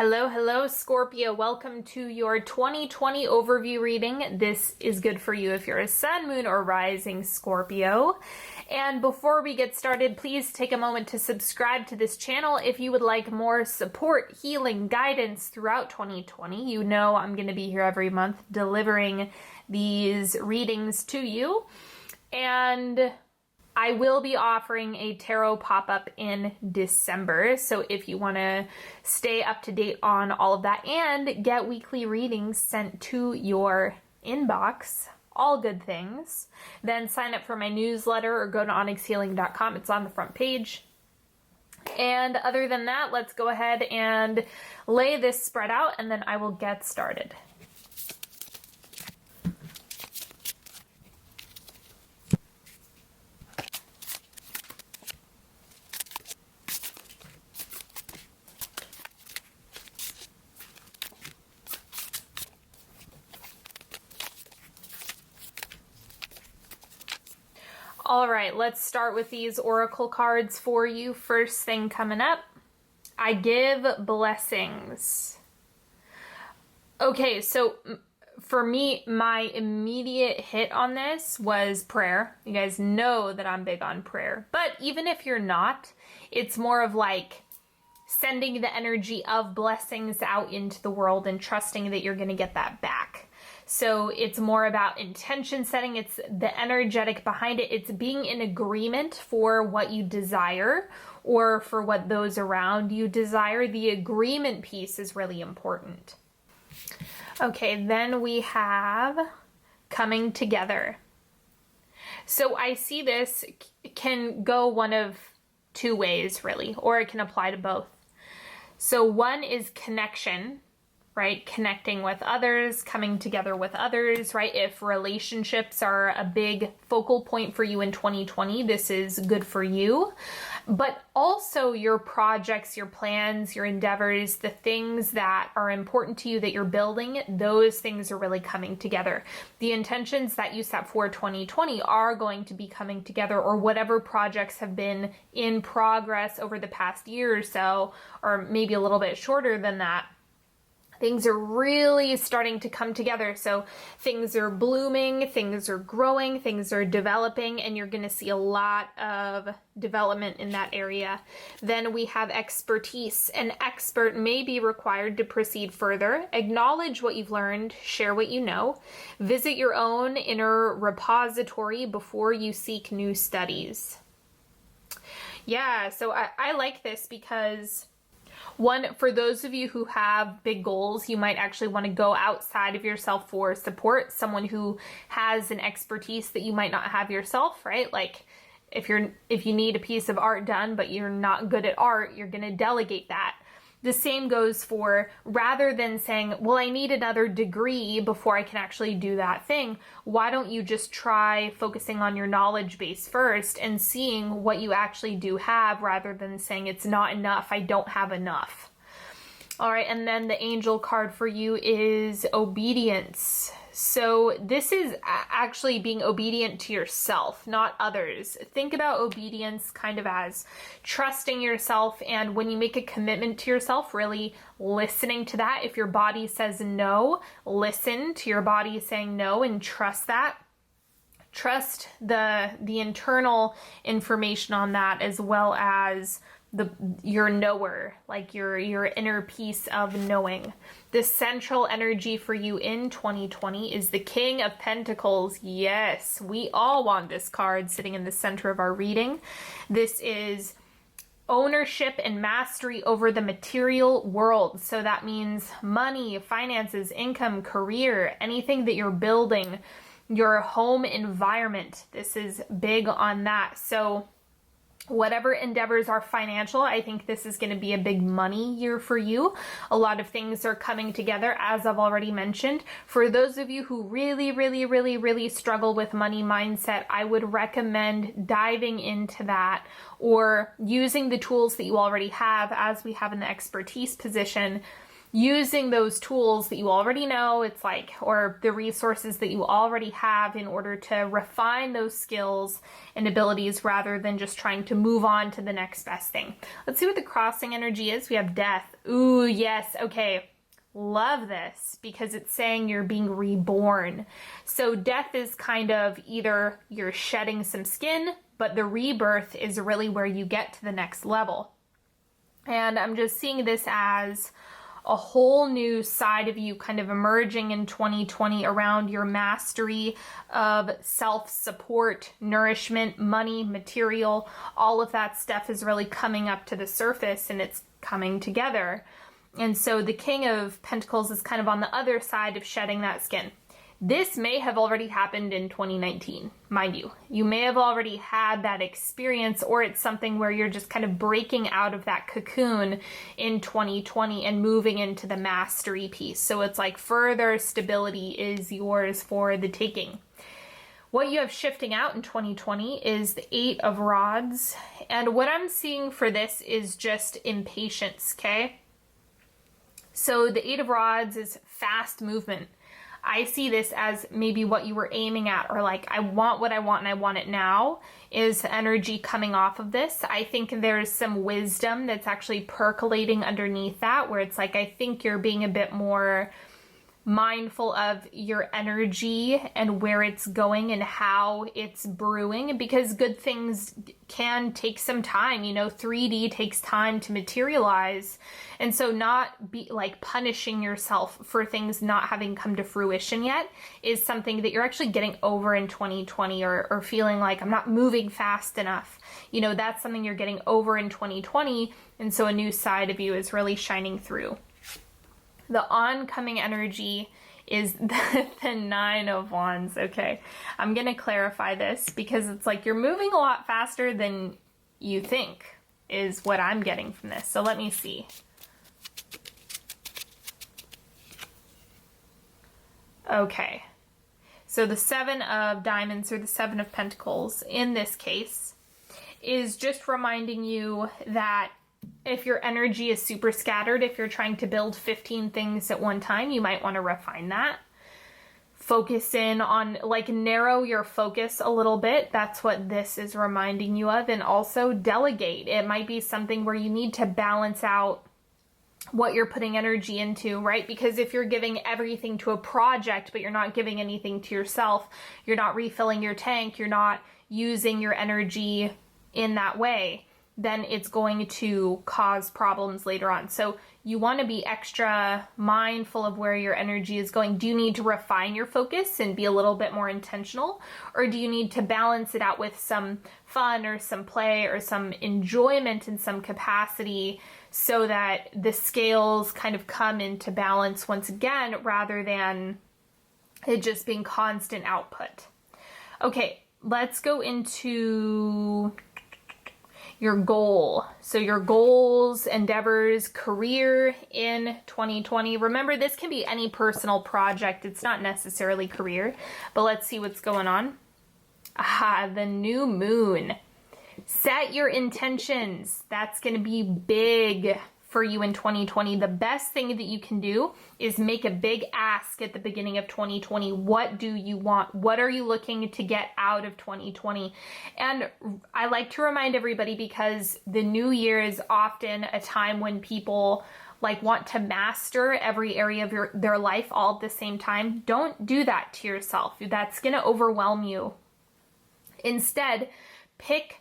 Hello, Scorpio. Welcome to your 2020 overview reading. This is good for you if you're a sun, moon, or rising Scorpio. And before we get started, please take a moment to subscribe to this channel if you would like more support, healing, guidance throughout 2020. You know I'm going to be here every month delivering these readings to you. And I will be offering a tarot pop-up in December, so if you want to stay up to date on all of that and get weekly readings sent to your inbox, all good things, then sign up for my newsletter or go to onyxhealing.com. It's on the front page. And other than that, let's go ahead and lay this spread out, and then I will get started. All right, let's start with these oracle cards for you. First thing coming up, I give blessings. Okay, so for me, my immediate hit on this was prayer. You guys know that I'm big on prayer, but even if you're not, it's more of like sending the energy of blessings out into the world and trusting that you're going to get that back. So it's more about intention setting. It's the energetic behind it. It's being in agreement for what you desire or for what those around you desire. The agreement piece is really important. Okay, then we have coming together. So I see this can go one of two ways really, or it can apply to both. So one is connection, right? Connecting with others, coming together with others, right? If relationships are a big focal point for you in 2020, this is good for you. But also your projects, your plans, your endeavors, the things that are important to you that you're building, those things are really coming together. The intentions that you set for 2020 are going to be coming together, or whatever projects have been in progress over the past year or so, or maybe a little bit shorter than that. Things are really starting to come together. So things are blooming, things are growing, things are developing, and you're going to see a lot of development in that area. Then we have expertise. An expert may be required to proceed further. Acknowledge what you've learned, share what you know. Visit your own inner repository before you seek new studies. Yeah, so I like this because one, for those of you who have big goals, you might actually want to go outside of yourself for support. Someone who has an expertise that you might not have yourself, right? Like if you need a piece of art done, but you're not good at art, you're going to delegate that. The same goes for, rather than saying, well, I need another degree before I can actually do that thing, why don't you just try focusing on your knowledge base first and seeing what you actually do have, rather than saying it's not enough, I don't have enough. All right, and then the angel card for you is obedience. So this is actually being obedient to yourself, not others. Think about obedience kind of as trusting yourself, and when you make a commitment to yourself, really listening to that. If your body says no, listen to your body saying no and trust that. Trust the internal information on that, as well as your knower, like your inner piece of knowing. The central energy for you in 2020 is the King of Pentacles. Yes, we all want this card sitting in the center of our reading. This is ownership and mastery over the material world. So that means money, finances, income, career, anything that you're building, your home environment. This is big on that. So whatever endeavors are financial, I think this is going to be a big money year for you. A lot of things are coming together, as I've already mentioned. For those of you who really struggle with money mindset, I would recommend diving into that, or using the tools that you already have, as we have in the expertise position, using those tools that you already know, it's like, or the resources that you already have in order to refine those skills and abilities rather than just trying to move on to the next best thing. Let's see what the crossing energy is. We have death. Ooh, yes. Okay. Love this because it's saying you're being reborn. So death is kind of either you're shedding some skin, but the rebirth is really where you get to the next level. And I'm just seeing this as a whole new side of you kind of emerging in 2020 around your mastery of self-support, nourishment, money, material. All of that stuff is really coming up to the surface and it's coming together. And so the King of Pentacles is kind of on the other side of shedding that skin. This may have already happened in 2019, mind you. You may have already had that experience, or it's something where you're just kind of breaking out of that cocoon in 2020 and moving into the mastery piece. So it's like further stability is yours for the taking. What you have shifting out in 2020 is the 8 of Rods. And what I'm seeing for this is just impatience, okay? So the 8 of Rods is fast movement. I see this as maybe what you were aiming at, or like, I want what I want and I want it now, is energy coming off of this. I think there's some wisdom that's actually percolating underneath that, where it's like, I think you're being a bit more mindful of your energy and where it's going and how it's brewing, because good things can take some time. You know, 3D takes time to materialize. And so not be like punishing yourself for things not having come to fruition yet is something that you're actually getting over in 2020, or feeling like I'm not moving fast enough. You know, that's something you're getting over in 2020. And so a new side of you is really shining through. The oncoming energy is the 9 of Wands. Okay, I'm going to clarify this because it's like you're moving a lot faster than you think is what I'm getting from this. So let me see. Okay, so the 7 of Diamonds, or the 7 of Pentacles in this case, is just reminding you that if your energy is super scattered, if you're trying to build 15 things at one time, you might want to refine that. Focus in on, like, narrow your focus a little bit. That's what this is reminding you of. And also delegate. It might be something where you need to balance out what you're putting energy into, right? Because if you're giving everything to a project, but you're not giving anything to yourself, you're not refilling your tank, you're not using your energy in that way, then it's going to cause problems later on. So you want to be extra mindful of where your energy is going. Do you need to refine your focus and be a little bit more intentional? Or do you need to balance it out with some fun or some play or some enjoyment in some capacity so that the scales kind of come into balance once again, rather than it just being constant output? Okay, let's go into your goal. So your goals, endeavors, career in 2020. Remember, this can be any personal project. It's not necessarily career, but let's see what's going on. The new moon. Set your intentions. That's going to be big for you in 2020. The best thing that you can do is make a big ask at the beginning of 2020. What do you want? What are you looking to get out of 2020? And I like to remind everybody, because the new year is often a time when people like want to master every area of their life all at the same time. Don't do that to yourself. That's going to overwhelm you. Instead, pick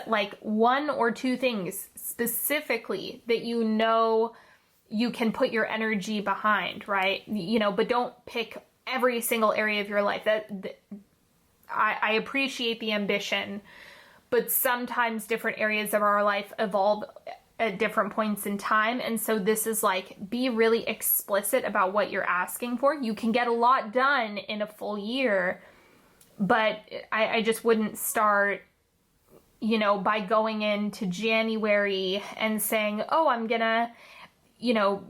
like 1 or 2 things specifically that you know you can put your energy behind, right? You know, but don't pick every single area of your life. I appreciate the ambition, but sometimes different areas of our life evolve at different points in time. And so this is like, be really explicit about what you're asking for. You can get a lot done in a full year, but I just wouldn't start, you know, by going into January and saying, oh, I'm gonna, you know,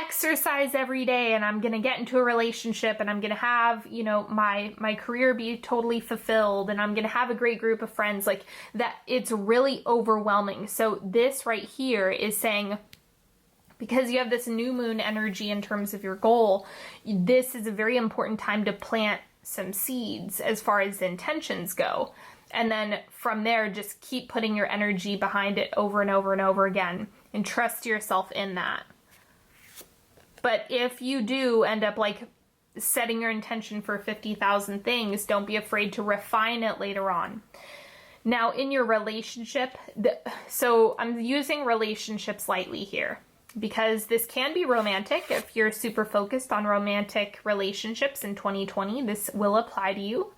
exercise every day, and I'm gonna get into a relationship, and I'm gonna have, you know, my career be totally fulfilled, and I'm gonna have a great group of friends. Like that, it's really overwhelming. So this right here is saying, because you have this new moon energy in terms of your goal, this is a very important time to plant some seeds as far as intentions go. And then from there, just keep putting your energy behind it over and over and over again and trust yourself in that. But if you do end up like setting your intention for 50,000 things, don't be afraid to refine it later on. Now in your relationship, so I'm using relationships lightly here because this can be romantic. If you're super focused on romantic relationships in 2020, this will apply to you.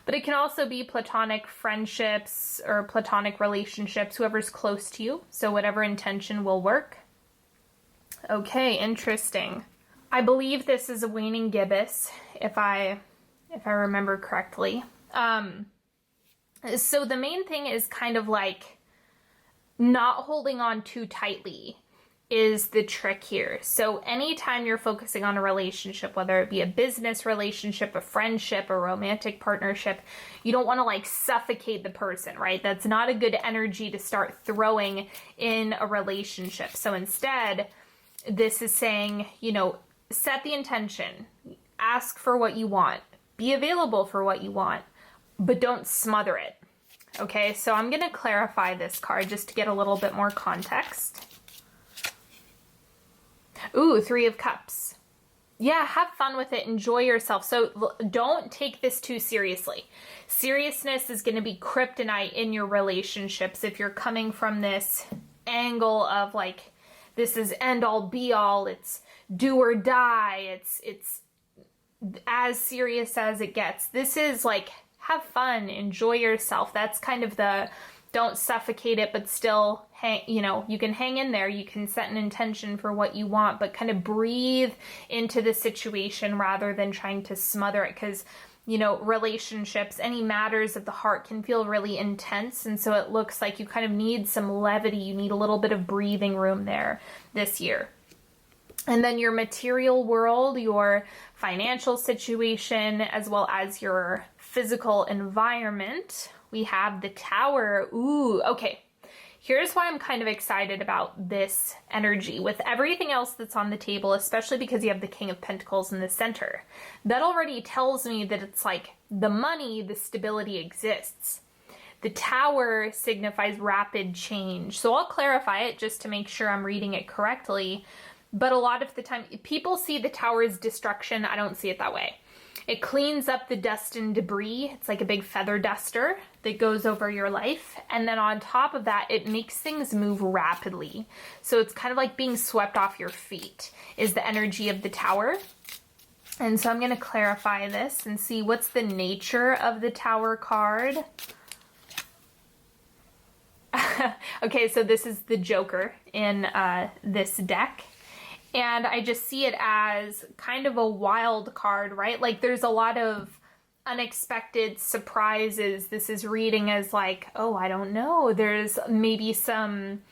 But it can also be platonic friendships or platonic relationships, whoever's close to you. So whatever intention will work. Okay, interesting. I believe this is a waning gibbous, if I remember correctly. So the main thing is kind of like not holding on too tightly is the trick here. So anytime you're focusing on a relationship, whether it be a business relationship, a friendship, a romantic partnership, you don't want to like suffocate the person, right? That's not a good energy to start throwing in a relationship. So instead, this is saying, you know, set the intention, ask for what you want, be available for what you want, but don't smother it. Okay, so I'm going to clarify this card just to get a little bit more context. Ooh, 3 of Cups. Yeah, have fun with it. Enjoy yourself. So don't take this too seriously. Seriousness is going to be kryptonite in your relationships if you're coming from this angle of like, this is end all be all. It's do or die. It's as serious as it gets. This is like, have fun, enjoy yourself. That's kind of the, don't suffocate it, but still hang, you know, you can hang in there. You can set an intention for what you want, but kind of breathe into the situation rather than trying to smother it. Because, you know, relationships, any matters of the heart can feel really intense. And so it looks like you kind of need some levity. You need a little bit of breathing room there this year. And then your material world, your financial situation, as well as your physical environment, we have the Tower. Ooh, okay. Here's why I'm kind of excited about this energy. With everything else that's on the table, especially because you have the King of Pentacles in the center, that already tells me that it's like the money, the stability exists. The Tower signifies rapid change. So I'll clarify it just to make sure I'm reading it correctly. But a lot of the time, people see the Tower as destruction. I don't see it that way. It cleans up the dust and debris. It's like a big feather duster that goes over your life. And then on top of that, it makes things move rapidly. So it's kind of like being swept off your feet is the energy of the Tower. And so I'm going to clarify this and see what's the nature of the Tower card. Okay, so this is the Joker in this deck. And I just see it as kind of a wild card, right? Like there's a lot of unexpected surprises. This is reading as like, oh, I don't know. There's maybe some,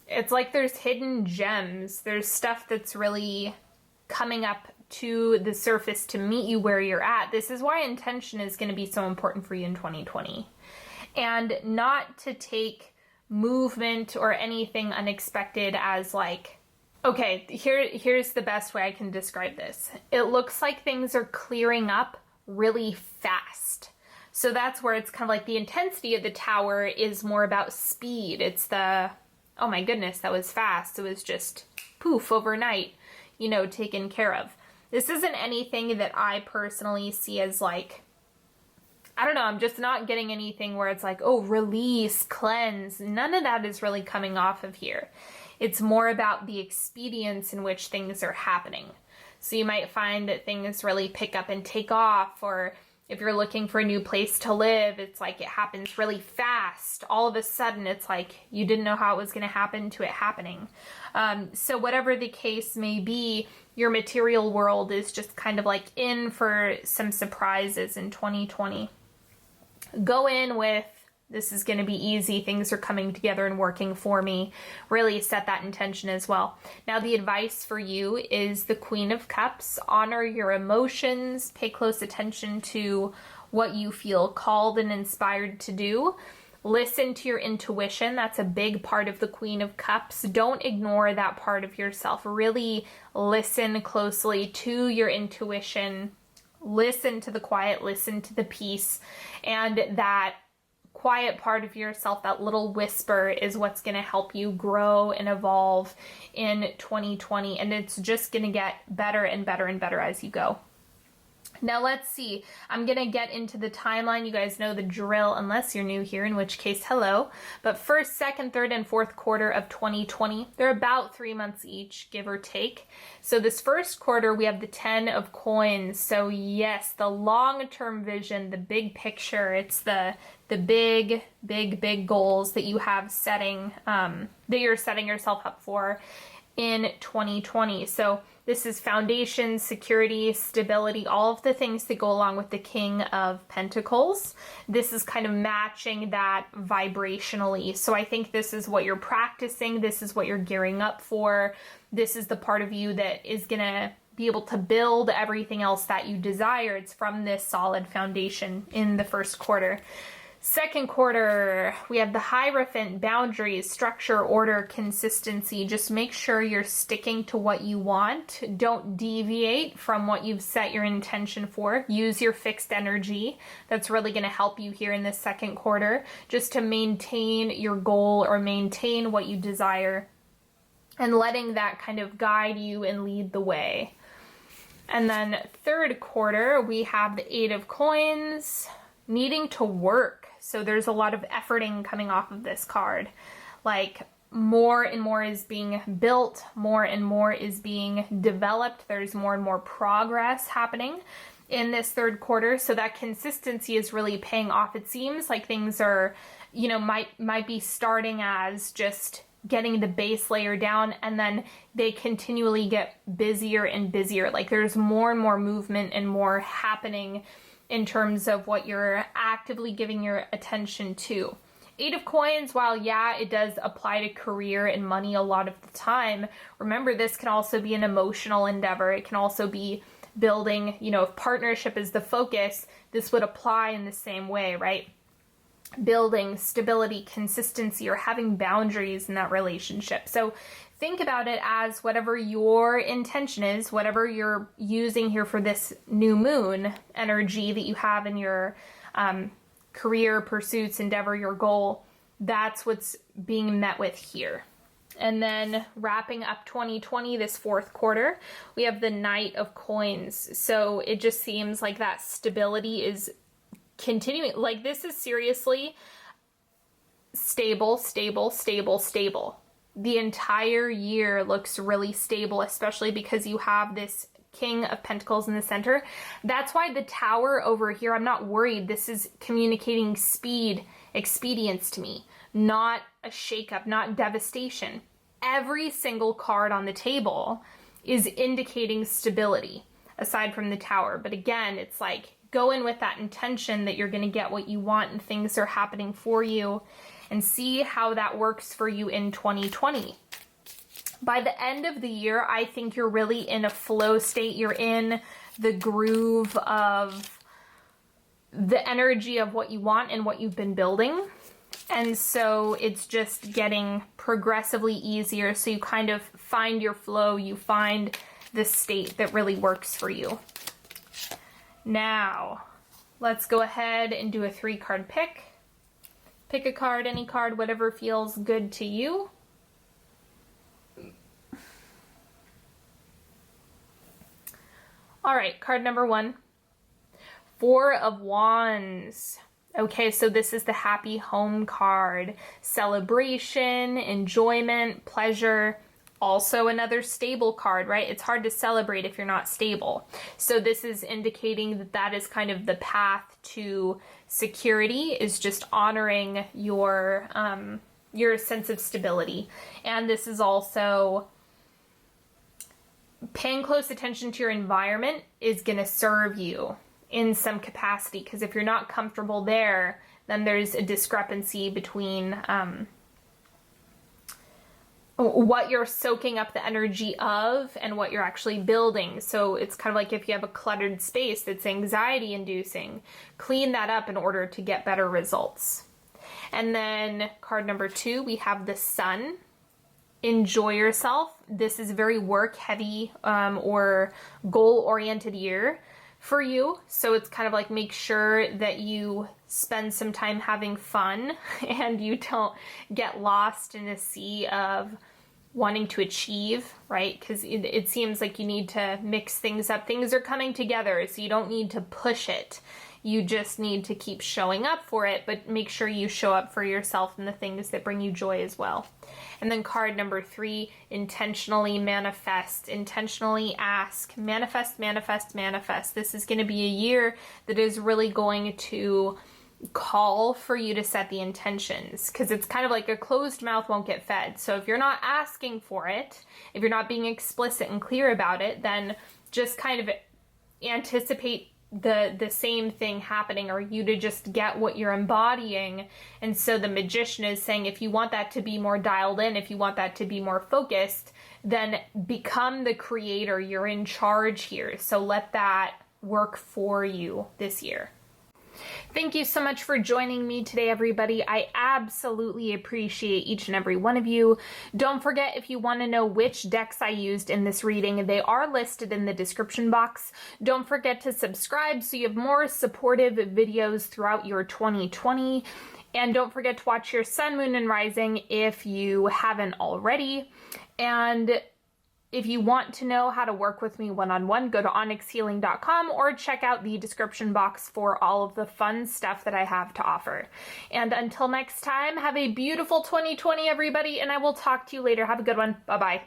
it's like there's hidden gems. There's stuff that's really coming up to the surface to meet you where you're at. This is why intention is going to be so important for you in 2020. And not to take movement or anything unexpected as like, okay, here's the best way I can describe this. It looks like things are clearing up really fast. So that's where it's kind of like the intensity of the Tower is more about speed. It's the, oh my goodness, that was fast. It was just poof, overnight, you know, taken care of. This isn't anything that I personally see as like, I don't know, I'm just not getting anything where it's like, oh, release, cleanse. None of that is really coming off of here. It's more about the expedience in which things are happening. So you might find that things really pick up and take off, or if you're looking for a new place to live, it's like it happens really fast. All of a sudden, it's like you didn't know how it was going to happen to it happening. So whatever the case may be, your material world is just kind of like in for some surprises in 2020. Go in with, this is going to be easy. Things are coming together and working for me. Really set that intention as well. Now, the advice for you is the Queen of Cups. Honor your emotions. Pay close attention to what you feel called and inspired to do. Listen to your intuition. That's a big part of the Queen of Cups. Don't ignore that part of yourself. Really listen closely to your intuition. Listen to the quiet, listen to the peace, and that quiet part of yourself, that little whisper, is what's going to help you grow and evolve in 2020. And it's just going to get better and better and better as you go. Now let's see, I'm going to get into the timeline. You guys know the drill unless you're new here, in which case, hello. But first, second, third, and fourth quarter of 2020, they're about 3 months each, give or take. So this first quarter, we have the 10 of coins. So yes, the long-term vision, the big picture, it's the big goals that you have setting, that you're setting yourself up for in 2020. So this is foundation, security, stability, all of the things that go along with the King of Pentacles. This is kind of matching that vibrationally. So I think this is what you're practicing. This is what you're gearing up for. This is the part of you that is going to be able to build everything else that you desire. It's from this solid foundation in the first quarter. Second quarter, we have the Hierophant, boundaries, structure, order, consistency. Just make sure you're sticking to what you want. Don't deviate from what you've set your intention for. Use your fixed energy. That's really going to help you here in this second quarter, just to maintain your goal or maintain what you desire, and letting that kind of guide you and lead the way. And then third quarter, we have the 8 of coins, needing to work. So there's a lot of efforting coming off of this card. Like more and more is being built, more and more is being developed. There's more and more progress happening in this third quarter. So that consistency is really paying off. It seems like things are, you know, might be starting as just getting the base layer down, and then they continually get busier and busier. Like there's more and more movement and more happening in terms of what you're actively giving your attention to. 8 of coins, while yeah, it does apply to career and money a lot of the time, remember this can also be an emotional endeavor. It can also be building, you know, if partnership is the focus, this would apply in the same way, right? Building stability, consistency, or having boundaries in that relationship. So think about it as whatever your intention is, whatever you're using here for this new moon energy that you have in your career pursuits, endeavor, your goal, that's what's being met with here. And then wrapping up 2020, this fourth quarter, we have the Knight of Coins. So it just seems like that stability is continuing. Like this is seriously stable, stable, stable, stable. The entire year looks really stable, especially because you have this King of Pentacles in the center. That's why the Tower over here, I'm not worried. This is communicating speed, expedience to me, not a shakeup, not devastation. Every single card on the table is indicating stability, aside from the Tower. But again, it's like, go in with that intention that you're going to get what you want and things are happening for you, and see how that works for you in 2020. By the end of the year, I think you're really in a flow state. You're in the groove of the energy of what you want and what you've been building. And so it's just getting progressively easier. So you kind of find your flow, you find the state that really works for you. Now, let's go ahead and do a 3-card pick. Pick a card, any card, whatever feels good to you. All right, card number 1. 4 of Wands. Okay, so this is the happy home card. Celebration, enjoyment, pleasure. Also another stable card, right? It's hard to celebrate if you're not stable. So this is indicating that that is kind of the path to security, is just honoring your sense of stability. And this is also paying close attention to your environment is going to serve you in some capacity, because if you're not comfortable there, then there's a discrepancy between what you're soaking up the energy of and what you're actually building. So it's kind of like if you have a cluttered space that's anxiety inducing, clean that up in order to get better results. And then card number 2, we have the Sun. Enjoy yourself. This is a very work heavy or goal oriented year for you. So it's kind of like make sure that you spend some time having fun and you don't get lost in a sea of wanting to achieve, right? Because it seems like you need to mix things up. Things are coming together, so you don't need to push it. You just need to keep showing up for it, but make sure you show up for yourself and the things that bring you joy as well. And then card number 3, intentionally manifest, intentionally ask, manifest, manifest, manifest. This is going to be a year that is really going to call for you to set the intentions, because it's kind of like a closed mouth won't get fed. So if you're not asking for it, if you're not being explicit and clear about it, then just kind of anticipate the same thing happening, or you to just get what you're embodying. And so the magician is saying, if you want that to be more dialed in, if you want that to be more focused, then become the creator. You're in charge here. So let that work for you this year. Thank you so much for joining me today, everybody. I absolutely appreciate each and every one of you. Don't forget, if you want to know which decks I used in this reading, they are listed in the description box. Don't forget to subscribe so you have more supportive videos throughout your 2020. And don't forget to watch your sun, moon, and rising if you haven't already. And if you want to know how to work with me one-on-one, go to onyxhealing.com or check out the description box for all of the fun stuff that I have to offer. And until next time, have a beautiful 2020, everybody, and I will talk to you later. Have a good one. Bye-bye.